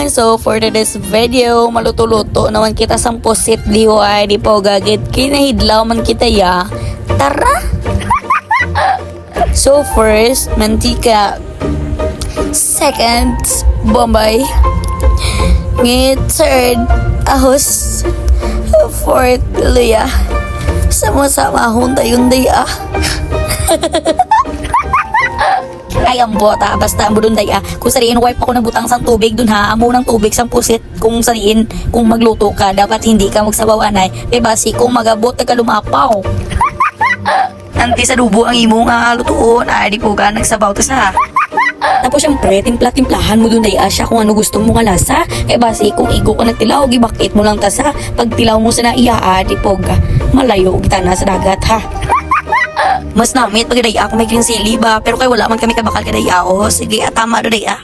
everyone! So for today's video, maluto-luto naman kita sang pusit diway di po gagit kinahidlaw man kita ya. Tara! So first, mantika. Second, bombay. Third, ahos. Fourth, luya. Sama-sama hunday ah. Ay, ang bota, basta ang budunday kung sariin wipe ako ng butang sang tubig dun ha, amo ng tubig sang pusit, kung sariin, kung magluto ka, dapat hindi ka magsabaw anay, basi kung magabot ka lumapaw. Anti sa dubo ang imo nga lutuon, di po ka nagsabaw tas na. Tapos syempre, timpla-timplahan mo dun siya kung ano gusto mo nga lasa. Basi kung igo ka nagtilaw, gibakit mo lang tasa. Pag tilaw mo sa naiya, di po ka, malayo kita na sa dagat ha. Mas namit pag daya ako may green sili ba, pero kay wala man kami kabakal kadaya o. Sige, tama do daya.